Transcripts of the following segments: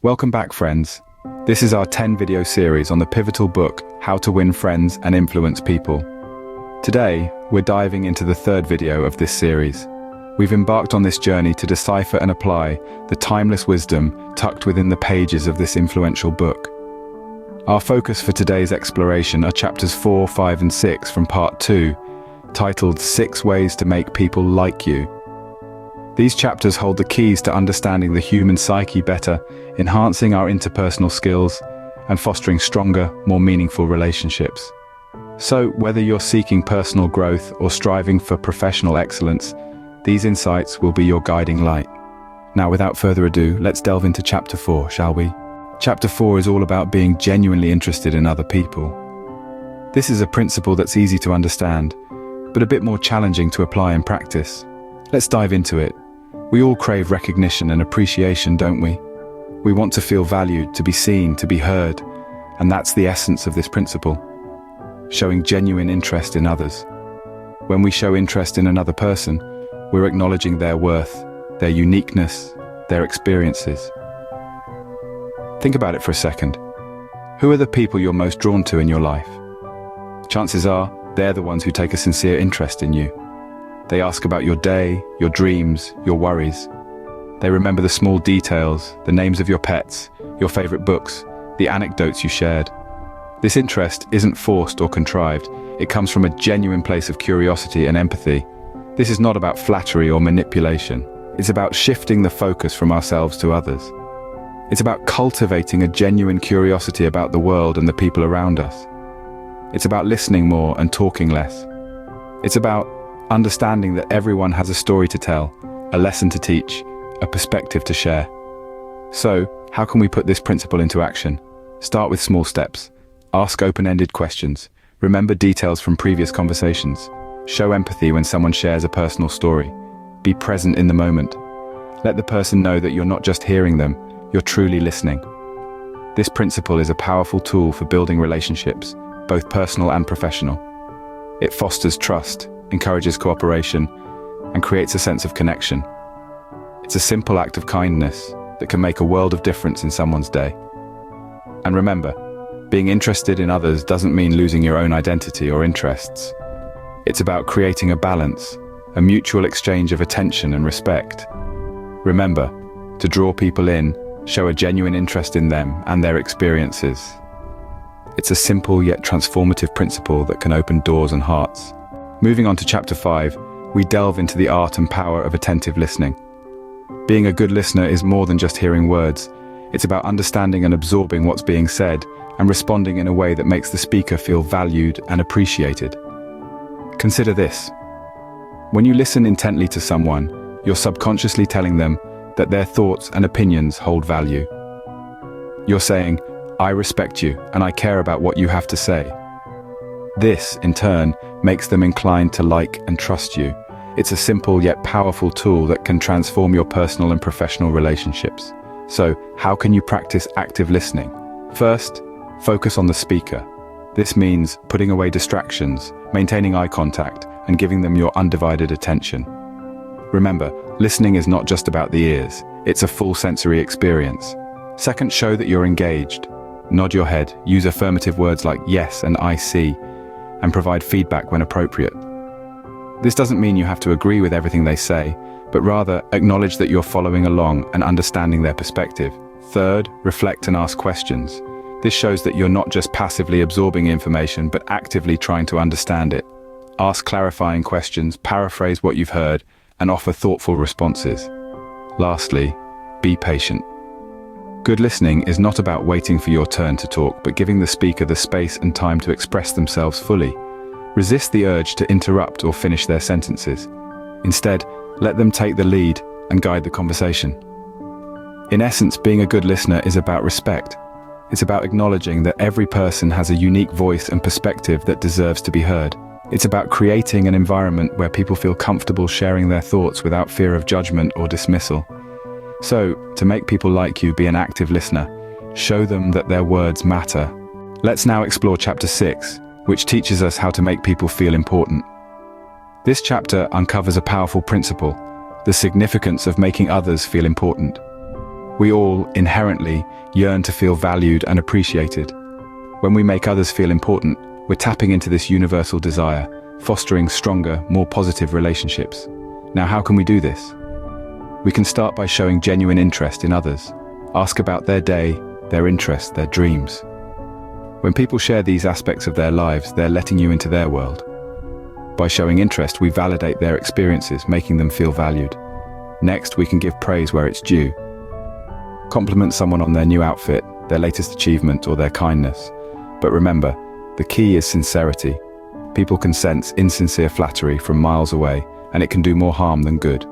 Welcome back, friends. This is our 10-video series on the pivotal book, How to Win Friends and Influence People. Today, we're diving into the third video of this series. We've embarked on this journey to decipher and apply the timeless wisdom tucked within the pages of this influential book. Our focus for today's exploration are chapters 4, 5, and 6 from part 2, titled 6 Ways to Make People Like You. These chapters hold the keys to understanding the human psyche better, enhancing our interpersonal skills, and fostering stronger, more meaningful relationships. So, whether you're seeking personal growth or striving for professional excellence, these insights will be your guiding light. Now, without further ado, let's delve into chapter 4, shall we? Chapter 4 is all about being genuinely interested in other people. This is a principle that's easy to understand, but a bit more challenging to apply in practice. Let's dive into it. We all crave recognition and appreciation, don't we? We want to feel valued, to be seen, to be heard, and that's the essence of this principle. Showing genuine interest in others. When we show interest in another person, we're acknowledging their worth, their uniqueness, their experiences. Think about it for a second. Who are the people you're most drawn to in your life? Chances are, they're the ones who take a sincere interest in you. They ask about your day, your dreams, your worries. They remember the small details, the names of your pets, your favorite books, the anecdotes you shared. This interest isn't forced or contrived. It comes from a genuine place of curiosity and empathy. This is not about flattery or manipulation. It's about shifting the focus from ourselves to others. It's about cultivating a genuine curiosity about the world and the people around us. It's about listening more and talking less. It's about understanding that everyone has a story to tell, a lesson to teach, a perspective to share. So, how can we put this principle into action? Start with small steps. Ask open-ended questions. Remember details from previous conversations. Show empathy when someone shares a personal story. Be present in the moment. Let the person know that you're not just hearing them, you're truly listening. This principle is a powerful tool for building relationships, both personal and professional. It fosters trust, encourages cooperation, and creates a sense of connection. It's a simple act of kindness that can make a world of difference in someone's day. And remember, being interested in others doesn't mean losing your own identity or interests. It's about creating a balance, a mutual exchange of attention and respect. Remember, to draw people in, show a genuine interest in them and their experiences. It's a simple yet transformative principle that can open doors and hearts. Moving on to chapter 5, we delve into the art and power of attentive listening. Being a good listener is more than just hearing words. It's about understanding and absorbing what's being said and responding in a way that makes the speaker feel valued and appreciated. Consider this. When you listen intently to someone, you're subconsciously telling them that their thoughts and opinions hold value. You're saying, "I respect you and I care about what you have to say." This, in turn, makes them inclined to like and trust you. It's a simple yet powerful tool that can transform your personal and professional relationships. So, how can you practice active listening? First, focus on the speaker. This means putting away distractions, maintaining eye contact, and giving them your undivided attention. Remember, listening is not just about the ears, it's a full sensory experience. Second, show that you're engaged. Nod your head, use affirmative words like yes and I see, and provide feedback when appropriate. This doesn't mean you have to agree with everything they say, but rather acknowledge that you're following along and understanding their perspective. Third, reflect and ask questions. This shows that you're not just passively absorbing information, but actively trying to understand it. Ask clarifying questions, paraphrase what you've heard, and offer thoughtful responses. Lastly, be patient. Good listening is not about waiting for your turn to talk, but giving the speaker the space and time to express themselves fully. Resist the urge to interrupt or finish their sentences. Instead, let them take the lead and guide the conversation. In essence, being a good listener is about respect. It's about acknowledging that every person has a unique voice and perspective that deserves to be heard. It's about creating an environment where people feel comfortable sharing their thoughts without fear of judgment or dismissal. So, to make people like you, be an active listener. Show them that their words matter. Let's now explore chapter 6, which teaches us how to make people feel important. This chapter uncovers a powerful principle, the significance of making others feel important. We all, inherently, yearn to feel valued and appreciated. When we make others feel important, we're tapping into this universal desire, fostering stronger, more positive relationships. Now, how can we do this? We can start by showing genuine interest in others. Ask about their day, their interests, their dreams. When people share these aspects of their lives, they're letting you into their world. By showing interest, we validate their experiences, making them feel valued. Next, we can give praise where it's due. Compliment someone on their new outfit, their latest achievement, or their kindness. But remember, the key is sincerity. People can sense insincere flattery from miles away, and it can do more harm than good.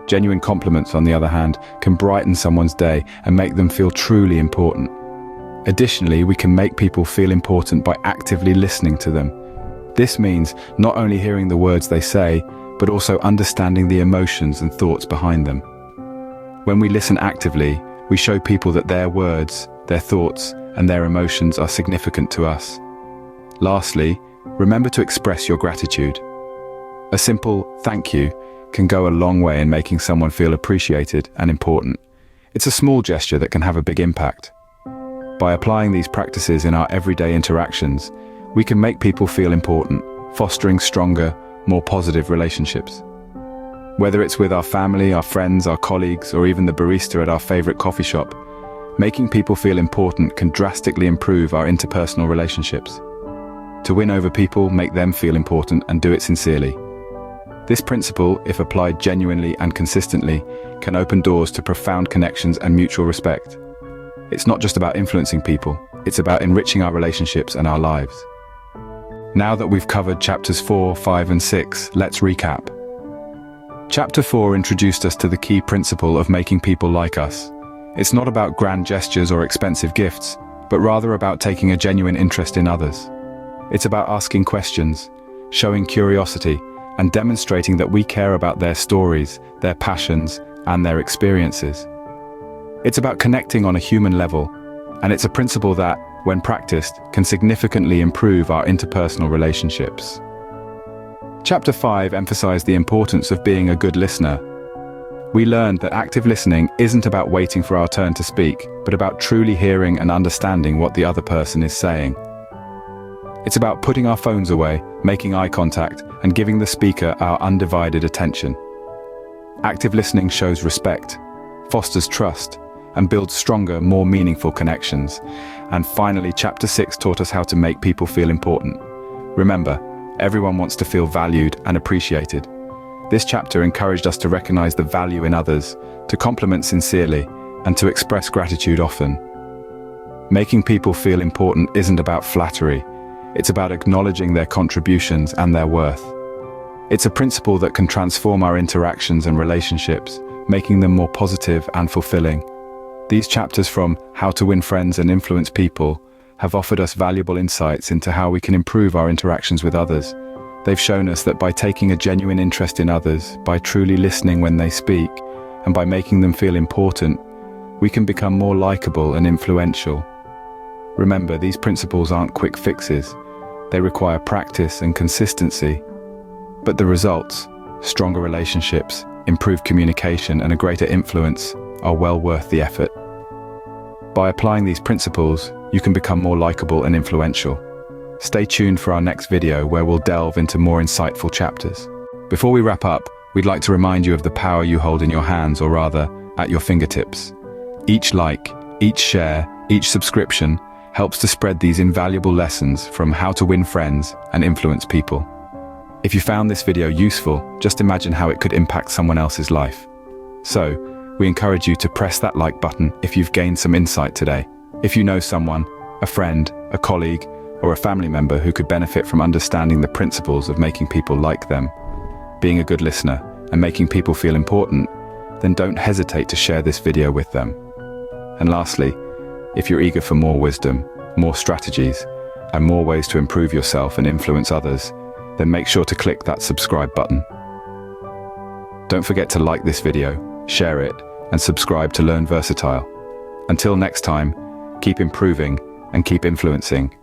Genuine compliments, on the other hand, can brighten someone's day and make them feel truly important. Additionally, we can make people feel important by actively listening to them. This means not only hearing the words they say, but also understanding the emotions and thoughts behind them. When we listen actively, we show people that their words, their thoughts, and their emotions are significant to us. Lastly, remember to express your gratitude. A simple thank you can go a long way in making someone feel appreciated and important. It's a small gesture that can have a big impact. By applying these practices in our everyday interactions, we can make people feel important, fostering stronger, more positive relationships. Whether it's with our family, our friends, our colleagues, or even the barista at our favorite coffee shop, making people feel important can drastically improve our interpersonal relationships. To win over people, make them feel important and do it sincerely. This principle, if applied genuinely and consistently, can open doors to profound connections and mutual respect. It's not just about influencing people, it's about enriching our relationships and our lives. Now that we've covered chapters 4, 5, and 6, let's recap. Chapter 4 introduced us to the key principle of making people like us. It's not about grand gestures or expensive gifts, but rather about taking a genuine interest in others. It's about asking questions, showing curiosity, and demonstrating that we care about their stories, their passions, and their experiences. It's about connecting on a human level, and it's a principle that, when practiced, can significantly improve our interpersonal relationships. Chapter 5 emphasized the importance of being a good listener. We learned that active listening isn't about waiting for our turn to speak, but about truly hearing and understanding what the other person is saying. It's about putting our phones away, making eye contact, and giving the speaker our undivided attention. Active listening shows respect, fosters trust, and builds stronger, more meaningful connections. And finally, Chapter 6 taught us how to make people feel important. Remember, everyone wants to feel valued and appreciated. This chapter encouraged us to recognize the value in others, to compliment sincerely, and to express gratitude often. Making people feel important isn't about flattery. It's about acknowledging their contributions and their worth. It's a principle that can transform our interactions and relationships, making them more positive and fulfilling. These chapters from How to Win Friends and Influence People have offered us valuable insights into how we can improve our interactions with others. They've shown us that by taking a genuine interest in others, by truly listening when they speak, and by making them feel important, we can become more likable and influential. Remember, these principles aren't quick fixes. They require practice and consistency. But the results, stronger relationships, improved communication, and a greater influence, are well worth the effort. By applying these principles, you can become more likable and influential. Stay tuned for our next video where we'll delve into more insightful chapters. Before we wrap up, we'd like to remind you of the power you hold in your hands, or rather, at your fingertips. Each like, each share, each subscription helps to spread these invaluable lessons from how to win friends and influence people. If you found this video useful, just imagine how it could impact someone else's life. So, we encourage you to press that like button if you've gained some insight today. If you know someone, a friend, a colleague, or a family member who could benefit from understanding the principles of making people like them, being a good listener, and making people feel important, then don't hesitate to share this video with them. And lastly, if you're eager for more wisdom, more strategies, and more ways to improve yourself and influence others, then make sure to click that subscribe button. Don't forget to like this video, share it, and subscribe to Learn Versatile. Until next time, keep improving and keep influencing.